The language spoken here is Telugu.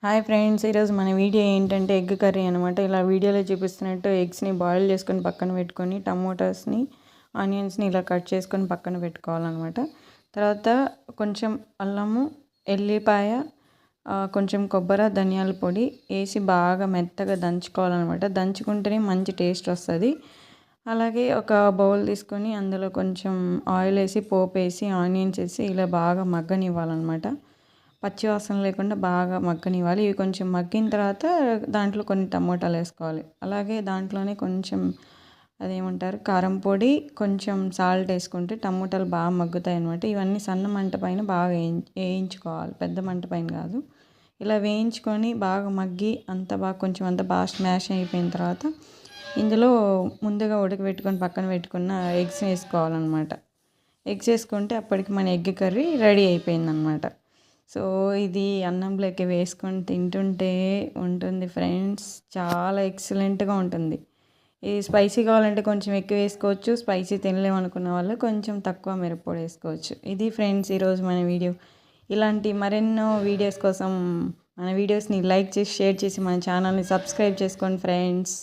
హాయ్ ఫ్రెండ్స్, ఈరోజు మన వీడియో ఏంటంటే ఎగ్ కర్రీ అనమాట. ఇలా వీడియోలో చూపిస్తున్నట్టు ఎగ్స్ని బాయిల్ చేసుకొని పక్కన పెట్టుకొని టమోటాస్ని ఆనియన్స్ని ఇలా కట్ చేసుకొని పక్కన పెట్టుకోవాలన్నమాట. తర్వాత కొంచెం అల్లము, ఎల్లిపాయ, కొంచెం కొబ్బరి, ధనియాల పొడి వేసి బాగా మెత్తగా దంచుకోవాలన్నమాట. దంచుకుంటేనే మంచి టేస్ట్ వస్తుంది. అలాగే ఒక బౌల్ తీసుకొని అందులో కొంచెం ఆయిల్ వేసి, పోపు వేసి, ఆనియన్స్ వేసి ఇలా బాగా మగ్గనివ్వాలన్నమాట. పచ్చి వాసన లేకుండా బాగా మగ్గనివ్వాలి. ఇవి కొంచెం మగ్గిన తర్వాత దాంట్లో కొన్ని టమోటాలు వేసుకోవాలి. అలాగే దాంట్లోనే కొంచెం అదేమంటారు కారం పొడి, కొంచెం సాల్ట్ వేసుకుంటే టమోటాలు బాగా మగ్గుతాయి అన్నమాట. ఇవన్నీ సన్న మంట పైన బాగా వేయించుకోవాలి, పెద్ద మంట పైన కాదు. ఇలా వేయించుకొని బాగా మగ్గి అంత బాగా కొంచెం అంత బాగా స్మాష్ అయిపోయిన తర్వాత ఇందులో ముందుగా ఉడకబెట్టుకొని పక్కన పెట్టుకున్న ఎగ్స్ వేసుకోవాలన్నమాట. ఎగ్స్ వేసుకుంటే అప్పటికి మన ఎగ్ కర్రీ రెడీ అయిపోయిందనమాట. సో ఇది అన్నంలోకి వేసుకొని తింటుంటే ఉంటుంది ఫ్రెండ్స్, చాలా ఎక్సలెంట్గా ఉంటుంది. ఇది స్పైసీ కావాలంటే కొంచెం ఎక్కువ వేసుకోవచ్చు, స్పైసీ తినలేము అనుకున్న వాళ్ళు కొంచెం తక్కువ మిరప్పొడి వేసుకోవచ్చు. ఇది ఫ్రెండ్స్ ఈరోజు మన వీడియో. ఇలాంటి మరెన్నో వీడియోస్ కోసం మన వీడియోస్ని లైక్ చేసి, షేర్ చేసి మన ఛానల్ని సబ్స్క్రైబ్ చేసుకోండి ఫ్రెండ్స్.